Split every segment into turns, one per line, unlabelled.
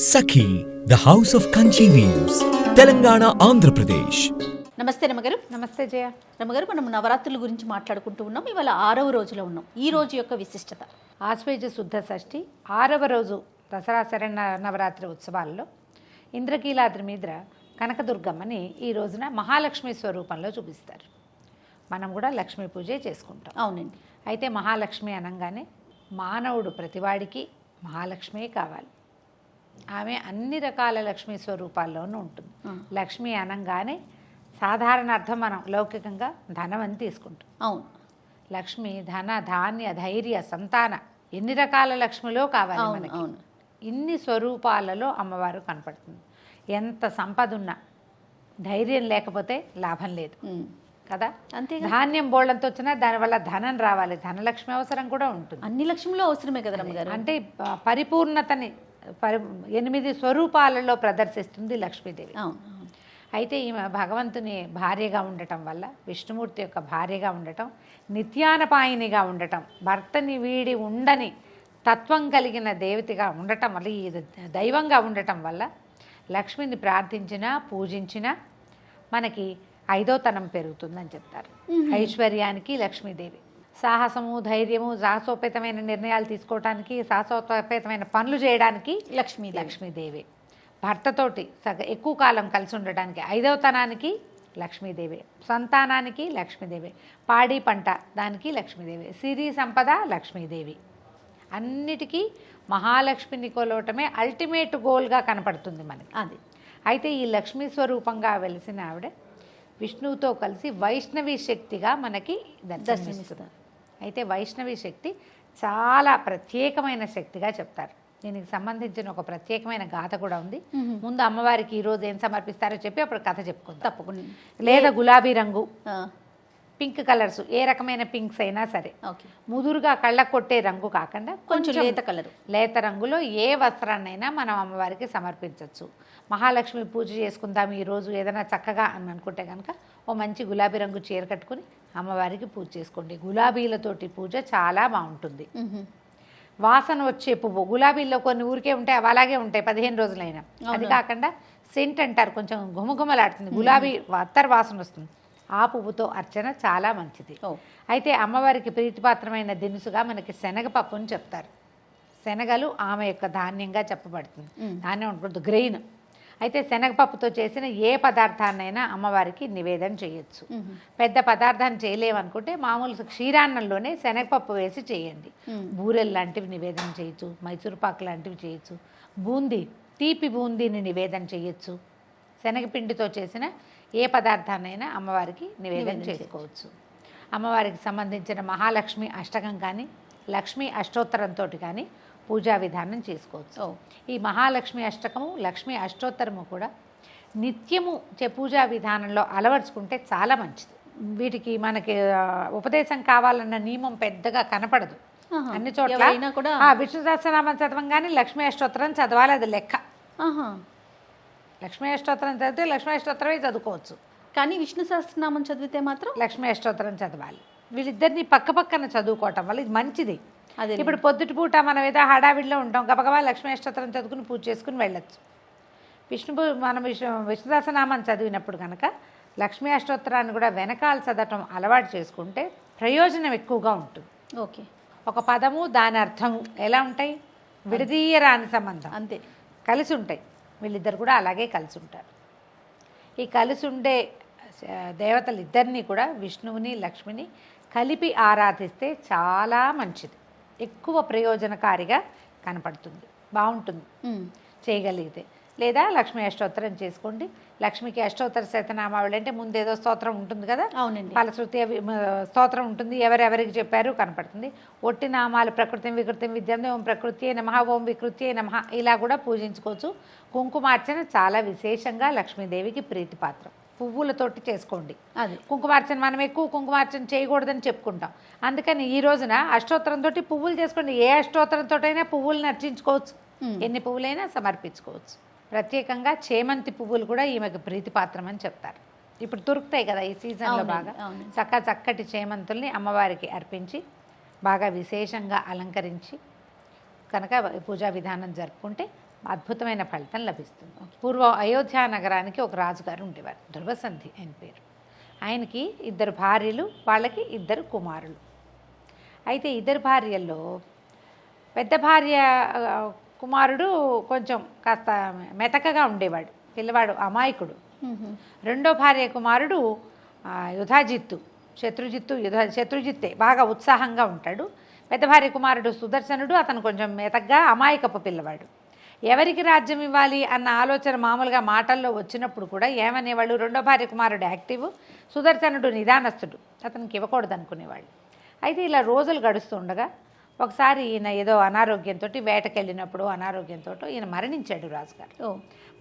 Sakhi the house of Kanchi weaves, Telangana, Andhra Pradesh.
నమస్తే రమగారు.
నమస్తే జయ.
రమగారు, మనం నవరాత్రుల గురించి మాట్లాడుకుంటూ ఉన్నాం. ఇవాళ 6వ రోజులో ఉన్నాం. ఈ రోజు యొక్క విశిష్టత
ఆశ్వేజ శుద్ధ షష్ఠి 6వ రోజు దసరా శరణ నవరాత్రి ఉత్సవాల్లో ఇంద్రకీలాద్రి మీద కనకదుర్గమ్మని ఈ రోజున మహాలక్ష్మి స్వరూపంలో చూపిస్తారు. మనం కూడా లక్ష్మీ పూజే చేసుకుంటాం.
అవునండి.
అయితే మహాలక్ష్మి అనగానే మానవుడు ప్రతివాడికి మహాలక్ష్మే కావాలి. ఆమె అన్ని రకాల లక్ష్మీ స్వరూపాల్లోనూ ఉంటుంది. లక్ష్మి అనగానే సాధారణ అర్థం మనం లౌకికంగా ధనం అని తీసుకుంటాం.
అవును.
లక్ష్మి ధన, ధాన్య, ధైర్య, సంతాన, ఎన్ని రకాల లక్ష్మిలో కావాలి మనకి.
అవును.
ఇన్ని స్వరూపాలలో అమ్మవారు కనపడుతుంది. ఎంత సంపద ఉన్నా ధైర్యం లేకపోతే లాభం లేదు కదా.
అంతే.
ధాన్యం బోళ్ళంతో వచ్చినా దానివల్ల ధనం రావాలి, ధనలక్ష్మి అవసరం కూడా ఉంటుంది.
అన్ని లక్ష్మిలో అవసరమే కదా రమగారు.
అంటే పరిపూర్ణతని 8 స్వరూపాలలో ప్రదర్శిస్తుంది లక్ష్మీదేవి.
అవును.
అయితే ఈమె భగవంతుని భార్యగా ఉండటం వల్ల, విష్ణుమూర్తి యొక్క భార్యగా ఉండటం, నిత్యానపాయినిగా ఉండటం, భర్తని వీడి ఉండని తత్వం కలిగిన దేవతగా ఉండటం వల్ల, ఈ దైవంగా ఉండటం వల్ల లక్ష్మిని ప్రార్థించినా పూజించినా మనకి 5వ తనం పెరుగుతుందని చెప్తారు. ఐశ్వర్యానికి లక్ష్మీదేవి, సాహసము, ధైర్యము, సాహసోపేతమైన నిర్ణయాలు తీసుకోవడానికి, సాహసోపేతమైన పనులు చేయడానికి లక్ష్మీదేవి. భర్తతోటి ఎక్కువ కాలం కలిసి ఉండడానికి 5వ తనానికి లక్ష్మీదేవి, సంతానానికి లక్ష్మీదేవి, పాడి పంట దానికి లక్ష్మీదేవి, సిరి సంపద లక్ష్మీదేవి. అన్నిటికీ మహాలక్ష్మిని కొలవటమే అల్టిమేట్ గోల్గా కనపడుతుంది మనకి.
అది.
అయితే ఈ లక్ష్మీ స్వరూపంగా వెలిసిన ఆవిడ విష్ణువుతో కలిసి వైష్ణవి శక్తిగా మనకి దర్శనమిస్తుంది. అయితే వైష్ణవి శక్తి చాలా ప్రత్యేకమైన శక్తిగా చెప్తారు. దీనికి సంబంధించిన ఒక ప్రత్యేకమైన గాథ కూడా ఉంది. ముందు అమ్మవారికి ఈరోజు ఏం సమర్పిస్తారో చెప్పి అప్పుడు కథ చెప్పుకుందాం.
తప్పకుండా.
లేదా గులాబీ రంగు, పింక్ కలర్స్, ఏ రకమైన పింక్స్ అయినా సరే, ముదురుగా కళ్ళకు కొట్టే రంగు కాకుండా
కొంచెం లేత కలర్,
లేత రంగులో ఏ వస్త్రాన్నైనా మనం అమ్మవారికి సమర్పించవచ్చు. మహాలక్ష్మి పూజ చేసుకుందాం ఈరోజు ఏదైనా చక్కగా అని అనుకుంటే కనుక ఓ మంచి గులాబీ రంగు చీర కట్టుకుని అమ్మవారికి పూజ చేసుకోండి. గులాబీలతోటి పూజ చాలా బాగుంటుంది. వాసన వచ్చే పువ్వు, గులాబీల్లో కొన్ని ఊరికే ఉంటాయి, అవి అలాగే ఉంటాయి 15 రోజులైనా. అది కాకుండా సెంట్ అంటారు, కొంచెం గుమగుమలాడుతుంది, గులాబీ అత్తర్ వాసన వస్తుంది. ఆ పువ్వుతో అర్చన చాలా మంచిది. అయితే అమ్మవారికి ప్రీతిపాత్రమైన దినుసుగా మనకి శనగపప్పుని చెప్తారు. శనగలు ఆమె యొక్క ధాన్యంగా చెప్పబడుతుంది. ధాన్యం ఉంటుంది, గ్రెయిన్. అయితే శనగపప్పుతో చేసిన ఏ పదార్థాన్నైనా అమ్మవారికి నివేదన చేయొచ్చు. పెద్ద పదార్థాన్ని చేయలేమనుకుంటే మామూలు క్షీరాన్నంలోనే శనగపప్పు వేసి చేయండి. బూరెలు లాంటివి నివేదన చేయొచ్చు, మైసూరుపాకు లాంటివి చేయొచ్చు, బూందీ, తీపి బూందీని నివేదన చేయొచ్చు. శనగపిండితో చేసిన ఏ పదార్థాన్నైనా అమ్మవారికి నివేదన చేసుకోవచ్చు. అమ్మవారికి సంబంధించిన మహాలక్ష్మి అష్టకం కానీ లక్ష్మీ అష్టోత్తరంతో కానీ పూజా విధానం చేసుకోవచ్చు. ఈ మహాలక్ష్మి అష్టకము, లక్ష్మీ అష్టోత్తరము కూడా నిత్యము పూజా విధానంలో అలవర్చుకుంటే చాలా మంచిది. వీటికి మనకి ఉపదేశం కావాలన్న నియమం పెద్దగా కనపడదు. అన్ని చోట్ల విష్ణు సహస్రనామం చదవంగానే లక్ష్మీ అష్టోత్తరం చదవాలి, అది లెక్క. లక్ష్మీ అష్టోత్తరం చదివితే లక్ష్మీ అష్టోత్తరమే చదువుకోవచ్చు, కానీ
విష్ణు సహస్రనామం చదివితే మాత్రం
లక్ష్మీ అష్టోత్తరం చదవాలి. వీళ్ళిద్దరిని పక్క పక్కన చదువుకోవటం వల్ల ఇది మంచిది. ఇప్పుడు పొద్దుటి పూట మనం ఏదో హడావిడిలో ఉంటాం, గబగబా లక్ష్మీ అష్టోత్తరం చదువుకుని పూజ చేసుకుని వెళ్ళొచ్చు. మనం విష్ణు సహస్రనామం చదివినప్పుడు కనుక లక్ష్మీ అష్టోత్తరాన్ని కూడా వెనకాల చదవటం అలవాటు చేసుకుంటే ప్రయోజనం ఎక్కువగా ఉంటుంది.
ఓకే.
ఒక పదము దాని అర్థము ఎలా ఉంటాయి, విడదీయరాని సంబంధం,
అంతే,
కలిసి ఉంటాయి. వీళ్ళిద్దరు కూడా అలాగే కలిసి ఉంటారు. ఈ కలిసి ఉండే దేవతలు ఇద్దరినీ కూడా, విష్ణువుని లక్ష్మిని కలిపి ఆరాధిస్తే చాలా మంచిది, ఎక్కువ ప్రయోజనకారిగా కనపడుతుంది, బాగుంటుంది చేయగలిగితే. లేదా లక్ష్మీ అష్టోత్తరం చేసుకోండి. లక్ష్మికి అష్టోత్తర శతనామావళి అంటే ముందేదో స్తోత్రం ఉంటుంది కదా.
అవునండి.
ఫలశ్రుతి స్తోత్రం ఉంటుంది, ఎవరెవరికి చెప్పారు కనపడుతుంది. ఒట్టి నామాలు ప్రకృతి వికృతి విద్యం, ఓం ప్రకృతి నమః, ఓం వికృతి నమః, ఇలా కూడా పూజించుకోవచ్చు. కుంకుమార్చన చాలా విశేషంగా లక్ష్మీదేవికి ప్రీతిపాత్రం. పువ్వులతోటి చేసుకోండి. అది కుంకుమార్చన మనం ఎక్కువ కుంకుమార్చన చేయకూడదని చెప్పుకుంటాం. అందుకని ఈ రోజున అష్టోత్తరంతో పువ్వులు చేసుకోండి. ఏ అష్టోత్తరంతోటైనా పువ్వులను అర్చించుకోవచ్చు, ఎన్ని పువ్వులైనా సమర్పించుకోవచ్చు. ప్రత్యేకంగా చేమంతి పువ్వులు కూడా ఈమెకు ప్రీతిపాత్రం అని చెప్తారు. ఇప్పుడు దొరుకుతాయి కదా ఈ సీజన్లో బాగా. చక్కటి చేమంతుల్ని అమ్మవారికి అర్పించి బాగా విశేషంగా అలంకరించి కనుక పూజా విధానం జరుపుకుంటే అద్భుతమైన ఫలితం లభిస్తుంది. పూర్వం అయోధ్య నగరానికి ఒక రాజుగారు ఉండేవారు, ధ్రువసంధి ఆయన పేరు. ఆయనకి 2 భార్యలు, వాళ్ళకి 2 కుమారులు. అయితే 2 భార్యల్లో పెద్ద భార్య కుమారుడు కొంచెం కాస్త మెతకగా ఉండేవాడు, పిల్లవాడు అమాయకుడు. రెండో భార్య కుమారుడు యుధాజిత్తు, శత్రుజిత్తే, బాగా ఉత్సాహంగా ఉంటాడు. పెద్ద భార్య కుమారుడు సుదర్శనుడు, అతను కొంచెం మెతగ్గా అమాయకపు పిల్లవాడు. ఎవరికి రాజ్యం ఇవ్వాలి అన్న ఆలోచన మామూలుగా మాటల్లో వచ్చినప్పుడు కూడా ఏమనేవాళ్ళు, రెండో భార్య కుమారుడు యాక్టివ్, సుదర్శనుడు నిదానస్తుడు, అతనికి ఇవ్వకూడదు అనుకునేవాళ్ళు. అయితే ఇలా రోజులు గడుస్తూ ఉండగా ఒకసారి ఈయన ఏదో అనారోగ్యంతో, వేటకెళ్ళినప్పుడు అనారోగ్యంతో ఈయన మరణించాడు రాజుగారు.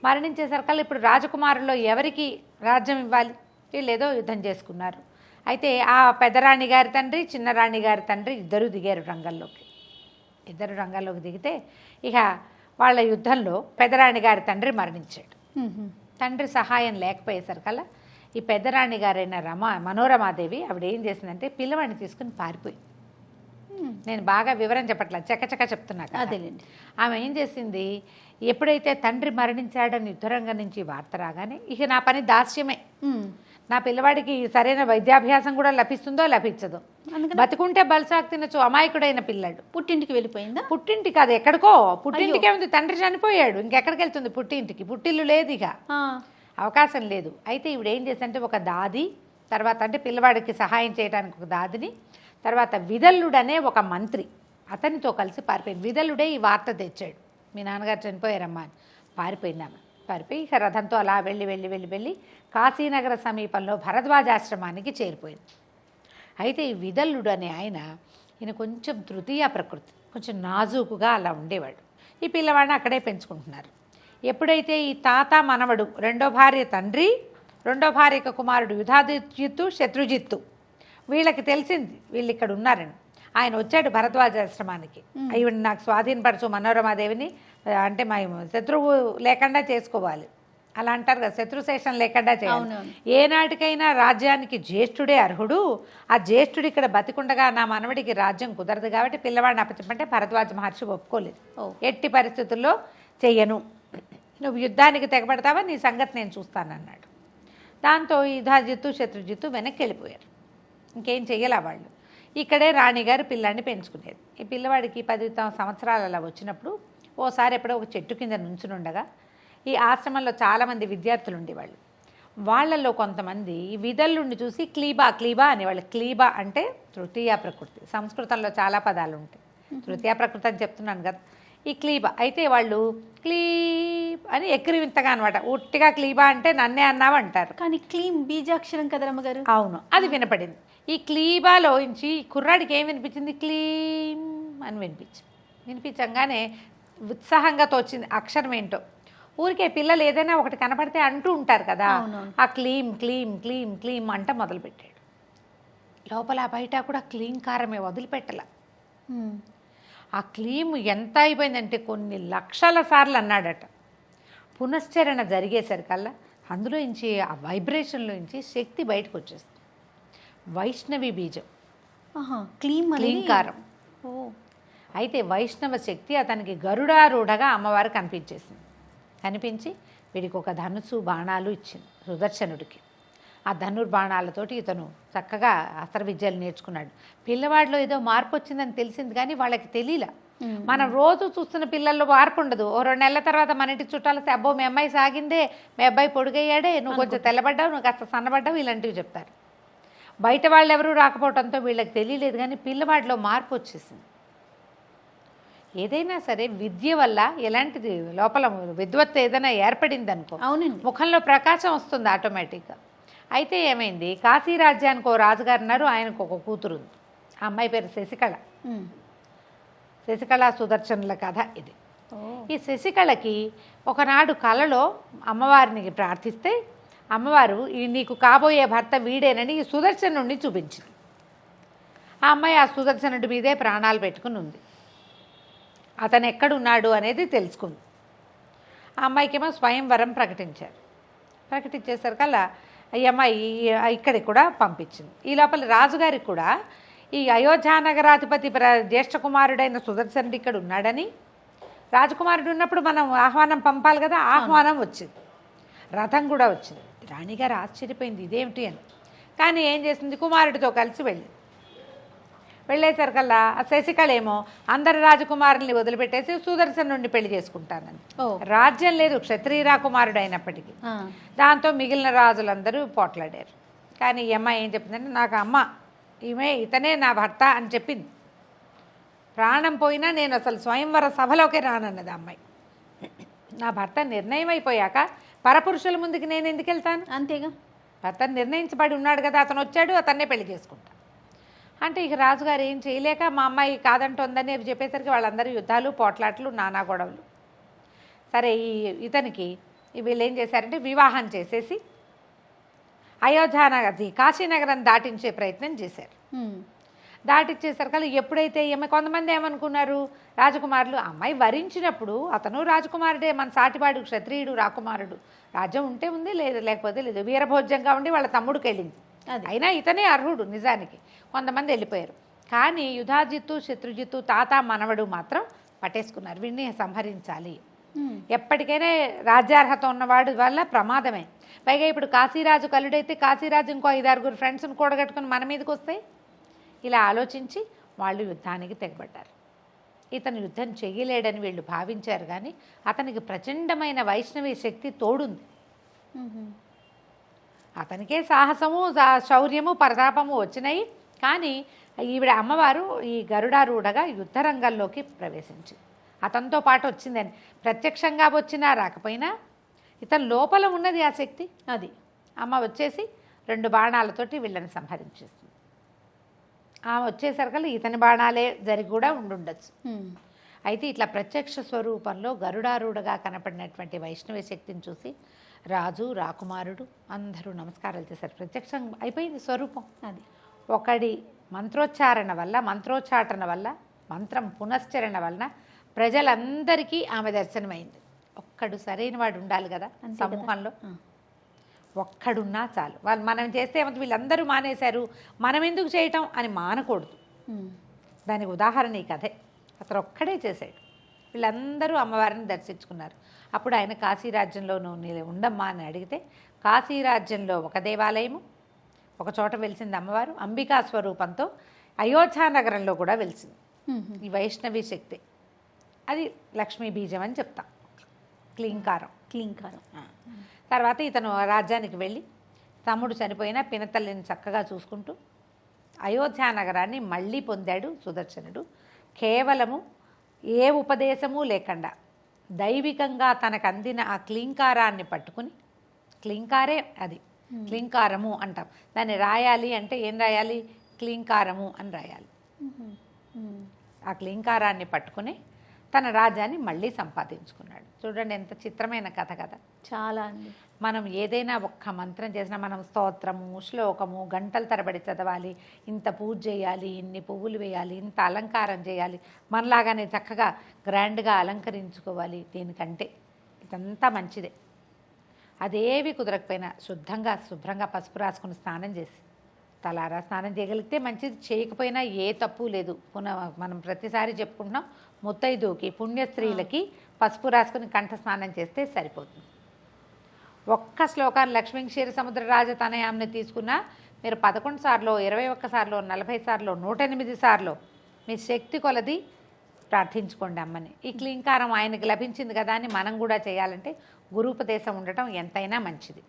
మరణించేసరికల్లా ఇప్పుడు రాజకుమారుల్లో ఎవరికి రాజ్యం ఇవ్వాలి, వీళ్ళు ఏదో యుద్ధం చేసుకున్నారు. అయితే ఆ పెద్దరాణి గారి తండ్రి, చిన్నరాణి గారి తండ్రి ఇద్దరు దిగారు రంగంలోకి. ఇద్దరు రంగంలోకి దిగితే ఇక వాళ్ళ యుద్ధంలో పెద్దరాణి గారి తండ్రి మరణించాడు. తండ్రి సహాయం లేకపోయేసరికల్లా ఈ పెద్దరాణి గారైన మనోరమాదేవి ఆవిడ ఏం చేసిందంటే పిల్లవాడిని తీసుకుని పారిపోయింది. నేను బాగా వివరం చెప్పట్లేదు, చకచక చెప్తున్నా అదేలేండి. ఆమె ఏం చేసింది, ఎప్పుడైతే తండ్రి మరణించాడని యుద్ధరంగం నుంచి వార్త రాగానే ఇక నా పని దాస్యమే, నా పిల్లవాడికి సరైన వైద్యాభ్యాసం కూడా లభిస్తుందో లభించదో, బతుకుంటే బల్సాక్ తినచ్చు, అమాయకుడైన పిల్లాడు.
పుట్టింటికి వెళ్ళిపోయిందా?
పుట్టింటికి కాదు, ఎక్కడికో. పుట్టింటికే ఉంది, తండ్రి చనిపోయాడు, ఇంకెక్కడికి వెళ్తుంది పుట్టింటికి? పుట్టిల్లు లేదు, ఇక అవకాశం లేదు. అయితే ఈవిడ ఏం చేసిందంటే ఒక దాది, తర్వాత అంటే పిల్లవాడికి సహాయం చేయడానికి ఒక దాదిని, తర్వాత విదల్లుడనే ఒక మంత్రి, అతనితో కలిసి పారిపోయింది. విదల్లుడే ఈ వార్త తెచ్చాడు, మీ నాన్నగారు చనిపోయారమ్మా అని. పారిపోయిందామా, పారిపోయి ఇక రథంతో అలా వెళ్ళి వెళ్ళి వెళ్ళి వెళ్ళి కాశీనగర సమీపంలో భరద్వాజాశ్రమానికి చేరిపోయింది. అయితే ఈ విదల్లుడు అనే ఈయన కొంచెం తృతీయ ప్రకృతి, కొంచెం నాజూకుగా అలా ఉండేవాడు. ఈ పిల్లవాడిని అక్కడే పెంచుకుంటున్నారు. ఎప్పుడైతే ఈ తాత మనవడు, రెండో భార్య తండ్రి, రెండో భార్య కుమారుడు యుధాజిత్తు, శత్రుజిత్తు, వీళ్ళకి తెలిసింది వీళ్ళు ఇక్కడ ఉన్నారని. ఆయన వచ్చాడు భరద్వాజాశ్రమానికి, ఈవిడ నాకు స్వాధీనపరచు మనోరమాదేవిని, అంటే మేము శత్రువు లేకుండా చేసుకోవాలి, అలా అంటారు కదా, శత్రుశేషం లేకుండా చేయాలి. ఏనాటికైనా రాజ్యానికి జ్యేష్ఠుడే అర్హుడు, ఆ జ్యేష్ఠుడు ఇక్కడ బతికుండగా నా మనవడికి రాజ్యం కుదరదు కాబట్టి పిల్లవాడిని అప్పచెప్పంటే భరద్వాజ మహర్షి ఒప్పుకోలేదు. ఎట్టి పరిస్థితుల్లో చెయ్యను, నువ్వు యుద్ధానికి తెగబడతావా, నీ సంగతి నేను చూస్తానన్నాడు. దాంతో యుధాజిత్తు, శత్రుజిత్తు వెనక్కి వెళ్ళిపోయారు. ఇంకేం చెయ్యాలా వాళ్ళు. ఇక్కడే రాణిగారు పిల్లాన్ని పెంచుకునేది. ఈ పిల్లవాడికి 10 సంవత్సరాలు అలా వచ్చినప్పుడు ఓసారి ఎప్పుడో ఒక చెట్టు కింద నుంచునుండగా ఈ ఆశ్రమంలో చాలామంది విద్యార్థులు ఉండేవాళ్ళు. వాళ్ళల్లో కొంతమంది ఈ విదల్లుండి చూసి క్లీబా అనేవాళ్ళు. క్లీబా అంటే తృతీయ ప్రకృతి, సంస్కృతంలో చాలా పదాలు ఉంటాయి, తృతీయ ప్రకృతి అని చెప్తున్నాను కదా. ఈ క్లీబా అయితే వాళ్ళు క్లీబ్ అని ఎక్కిరివింతగా అనమాట, ఉట్టిగా క్లీబా అంటే నన్నే అన్నావు అంటారు.
కానీ క్లీమ్ బీజాక్షరం కదా రమ్మగారు.
అవును, అది వినపడింది. ఈ క్లీబాలోంచి కుర్రాడికి ఏం వినిపించింది, క్లీమ్ అని వినిపించంగానే ఉత్సాహంగా తోచింది అక్షరం ఏంటో. ఊరికే పిల్లలు ఏదైనా ఒకటి కనపడితే అంటూ ఉంటారు కదా, ఆ క్లీమ్ క్లీమ్ క్లీమ్ క్లీమ్ అంట మొదలుపెట్టాడు. లోపల బయట కూడా క్లీంకారమే, వదిలిపెట్టల. ఆ క్లీమ్ ఎంత అయిపోయిందంటే కొన్ని లక్షల సార్లు అన్నాడట. పునశ్చరణ జరిగేసరికల్లా అందులో నుంచి, ఆ వైబ్రేషన్లో నుంచి శక్తి బయటకు వచ్చేస్తుంది. వైష్ణవి బీజం, క్లీంకారం. అయితే వైష్ణవ శక్తి అతనికి గరుడారూఢగా అమ్మవారు కనిపించి వీడికి ఒక ధనుసు బాణాలు ఇచ్చింది సుదర్శనుడికి. ఆ ధనుర్బాణాలతోటి ఇతను చక్కగా అస్త్ర విద్యలు నేర్చుకున్నాడు. పిల్లవాడిలో ఏదో మార్పు వచ్చిందని తెలిసింది కానీ వాళ్ళకి తెలియలా. మనం రోజు చూస్తున్న పిల్లల్లో మార్పు ఉండదు. ఓ 2 నెలల తర్వాత మన ఇంటి చుట్టాలతో అబ్బో మీ అమ్మాయి సాగిందే, మీ అబ్బాయి పొడుగయ్యాడే, నువ్వు కొంచెం తెల్లబడ్డావు, నువ్వు కాస్త సన్నబడ్డావు, ఇలాంటివి చెప్తారు. బయట వాళ్ళు ఎవరూ రాకపోవడంతో వీళ్ళకి తెలియలేదు కానీ పిల్లవాడిలో మార్పు వచ్చేసింది. ఏదైనా సరే విద్య వల్ల ఎలాంటిది లోపల విద్వత్తు ఏదైనా ఏర్పడింది అనుకో, అవునండి, ముఖంలో ప్రకాశం వస్తుంది ఆటోమేటిక్గా. అయితే ఏమైంది, కాశీ రాజ్యానికి ఓ రాజుగారు ఉన్నారు, ఆయనకు ఒక కూతురు ఉంది. ఆ అమ్మాయి పేరు శశికళ. శశికళ సుదర్శనుల కథ ఇది. ఈ శశికళకి ఒకనాడు కలలో అమ్మవారిని ప్రార్థిస్తే అమ్మవారు ఈ నీకు కాబోయే భర్త వీడేనని ఈ సుదర్శనుడిని చూపించింది. ఆ అమ్మాయి ఆ సుదర్శనుడి మీదే ప్రాణాలు పెట్టుకుని ఉంది. అతను ఎక్కడున్నాడు అనేది తెలుసుకుంది. ఆ అమ్మాయికేమో స్వయంవరం ప్రకటించేసరికల్లా ఈ అమ్మాయి ఇక్కడికి కూడా పంపించింది. ఈ లోపల రాజుగారికి కూడా ఈ అయోధ్యానగరాధిపతి జ్యేష్ఠ కుమారుడైన సుదర్శనుడు ఇక్కడ ఉన్నాడని, రాజకుమారుడు ఉన్నప్పుడు మనం ఆహ్వానం పంపాలి కదా, ఆహ్వానం వచ్చింది, రథం కూడా వచ్చింది. రాణిగారు ఆశ్చర్యపోయింది ఇదేమిటి అని. కానీ ఏం చేసింది, కుమారుడితో కలిసి వెళ్ళేసరికల్లా శశికళ ఏమో అందరి రాజకుమారుల్ని వదిలిపెట్టేసి సుదర్శన్ నుండి పెళ్లి చేసుకుంటానని. రాజ్యం లేదు, క్షత్రియ రాకుమారుడు అయినప్పటికీ. దాంతో మిగిలిన రాజులందరూ పోట్లాడారు. కానీ ఈ అమ్మాయి ఏం చెప్పిందంటే, నాకు అమ్మ ఇతనే నా భర్త అని చెప్పింది. ప్రాణం పోయినా నేను అసలు స్వయంవర సభలోకి రానన్నది అమ్మాయి. నా భర్త నిర్ణయం అయిపోయాక పరపురుషుల ముందుకు నేను ఎందుకు వెళ్తాను?
అంతేగా,
భర్త నిర్ణయించబడి ఉన్నాడు కదా, అతను వచ్చాడు, అతన్నే పెళ్లి చేసుకుంటా అంటే ఇక రాజుగారు ఏం చేయలేక మా అమ్మాయి కాదంటోందని చెప్పేసరికి వాళ్ళందరూ యుద్ధాలు, పోట్లాట్లు, నానా గొడవలు. సరే ఇతనికి వీళ్ళు ఏం చేశారంటే వివాహం చేసేసి అయోధ్యానగర్ కాశీనగరం దాటించే ప్రయత్నం చేశారు. దాటిచ్చేసరికి ఎప్పుడైతే కొంతమంది ఏమనుకున్నారు, రాజకుమారులు అమ్మాయి వరించినప్పుడు అతను రాజకుమారుడే, మన సాటివాడు క్షత్రియుడు రాకుమారుడు, రాజ్యం ఉంటే ఉంది, లేదు లేకపోతే లేదు, వీరభోజ్యంగా ఉండి వాళ్ళ తమ్ముడికి వెళ్ళింది. అయినా ఇతనే అర్హుడు నిజానికి. కొంతమంది వెళ్ళిపోయారు. కానీ యుధాజిత్తు, శత్రుజిత్తు, తాత మనవడు మాత్రం పట్టేసుకున్నారు, వీడిని సంహరించాలి. ఎప్పటికైనా రాజ్యార్హత ఉన్నవాడు వల్ల ప్రమాదమే. పైగా ఇప్పుడు కాశీరాజు కలుడైతే కాశీరాజు ఇంకో 5-6 ఫ్రెండ్స్ని కూడగట్టుకుని మన మీదకి వస్తాయి. ఇలా ఆలోచించి వాళ్ళు యుద్ధానికి తెగబడ్డారు. ఇతను యుద్ధం చెయ్యలేడని వీళ్ళు భావించారు. కానీ అతనికి ప్రచండమైన వైష్ణవి శక్తి తోడుంది. అతనికే సాహసము, శౌర్యము, ప్రతాపము వచ్చినాయి. కానీ ఈవిడ అమ్మవారు ఈ గరుడారూఢగా యుద్ధరంగంలోకి ప్రవేశించింది. అతనితో పాటు వచ్చిందని ప్రత్యక్షంగా వచ్చినా రాకపోయినా ఇతని లోపల ఉన్నది ఆ శక్తి. అది అమ్మ వచ్చేసి 2 బాణాలతోటి వీళ్ళని సంహరించేస్తుంది. ఆమె వచ్చేసరికి ఇతని బాణాలే జరిగి కూడా ఉండుండొచ్చు. అయితే ఇట్లా ప్రత్యక్ష స్వరూపంలో గరుడారూఢగా కనపడినటువంటి వైష్ణవ శక్తిని చూసి రాజు, రాకుమారుడు అందరూ నమస్కారాలు చేశారు. ప్రత్యక్షం అయిపోయింది స్వరూపం. అది ఒకడి మంత్రోచ్చారణ వల్ల, మంత్రోచ్చాటన వల్ల, మంత్రం పునశ్చరణ వలన ప్రజలందరికీ ఆమె దర్శనమైంది. ఒక్కడు సరైన వాడు ఉండాలి కదా సమూహంలో, ఒక్కడున్నా చాలు. వాళ్ళు మనం చేస్తే ఏమంటే వీళ్ళందరూ మానేశారు, మనం ఎందుకు చేయటం అని మానకూడదు. దానికి ఉదాహరణ ఈ కథే. అతను ఒక్కడే చేశాడు, వీళ్ళందరూ అమ్మవారిని దర్శించుకున్నారు. అప్పుడు ఆయన కాశీరాజ్యంలోనూ ఉండమ్మా అని అడిగితే, కాశీరాజ్యంలో ఒక దేవాలయము, ఒక చోట వెలిసింది అమ్మవారు అంబికా స్వరూపంతో, అయోధ్యానగరంలో కూడా వెలిసింది ఈ వైష్ణవి శక్తి. అది లక్ష్మీ బీజం అని చెప్తాం, క్లీంకారం. తర్వాత ఇతను రాజ్యానికి వెళ్ళి తమ్ముడు చనిపోయినా పినతల్లిని చక్కగా చూసుకుంటూ అయోధ్యానగరాన్ని మళ్ళీ పొందాడు సుదర్శనుడు. కేవలము ఏ ఉపదేశము లేకుండా దైవికంగా తనకు అందిన ఆ క్లీంకారాన్ని పట్టుకుని, క్లీంకారే అది, క్లీంకారము అంటాం. దాన్ని రాయాలి అంటే ఏం రాయాలి, క్లీంకారము అని రాయాలి. ఆ క్లీంకారాన్ని పట్టుకుని తన రాజ్యాన్ని మళ్ళీ సంపాదించుకున్నాడు. చూడండి ఎంత చిత్రమైన కథ కదా.
చాలా అండి.
మనం ఏదైనా ఒక్క మంత్రం చేసినా మనం స్తోత్రము, శ్లోకము గంటల తరబడి చదవాలి, ఇంత పూజ చేయాలి, ఇన్ని పువ్వులు వేయాలి, ఇంత అలంకారం చేయాలి, మనలాగానే చక్కగా గ్రాండ్గా అలంకరించుకోవాలి. దీనికంటే ఇదంతా మంచిదే. అదేవి కుదరకపోయినా శుభ్రంగా పసుపు రాసుకుని స్నానం చేసి తలారా స్నానం చేయగలిగితే మంచిది, చేయకపోయినా ఏ తప్పు లేదు. మనం ప్రతిసారి చెప్పుకుంటున్నాం, ముత్తైదుకి పుణ్యస్త్రీలకి పసుపు రాసుకుని కంఠ స్నానం చేస్తే సరిపోతుంది. ఒక్క శ్లోకాన్ని లక్ష్మీ క్షీర సముద్ర రాజతనయాన్ని తీసుకున్నా మీరు 11 సార్లు, 21 సార్లు, 40 సార్లు, 108 సార్లు మీ శక్తి కొలది ప్రార్థించుకోండి అమ్మని. ఈ క్లీంకారం ఆయనకి లభించింది కదా అని మనం కూడా చేయాలంటే గురూపదేశం ఉండటం ఎంతైనా మంచిది.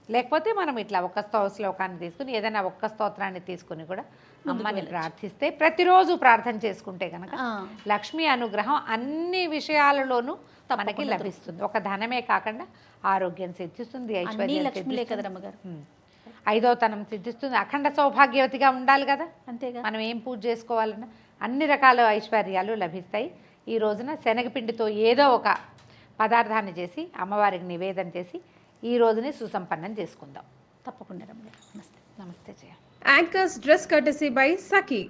లేకపోతే మనం ఇట్లా ఒక్క శ్లోకాన్ని తీసుకుని ఏదైనా ఒక్క స్తోత్రాన్ని తీసుకుని కూడా అమ్మని ప్రార్థిస్తే, ప్రతిరోజు ప్రార్థన చేసుకుంటే కనుక లక్ష్మీ అనుగ్రహం అన్ని విషయాలలోనూ మనకి లభిస్తుంది. ఒక ధనమే కాకుండా ఆరోగ్యం సిద్ధిస్తుంది, ఐశ్వర్యం సిద్ధిస్తుంది, 5వ తనం సిద్ధిస్తుంది, అఖండ సౌభాగ్యవతిగా ఉండాలి కదా. అంతేగా మనం ఏం పూజ చేసుకోవాలన్నా అన్ని రకాల ఐశ్వర్యాలు లభిస్తాయి. ఈ రోజున శనగపిండితో ఏదో ఒక పదార్థాన్ని చేసి అమ్మవారికి నివేదన చేసి ఈ రోజుని సుసంపన్నం చేసుకుందాం.
తప్పకుండా రమ్య. నమస్తే.
నమస్తే జయ.
Anchor's dress courtesy by Saki.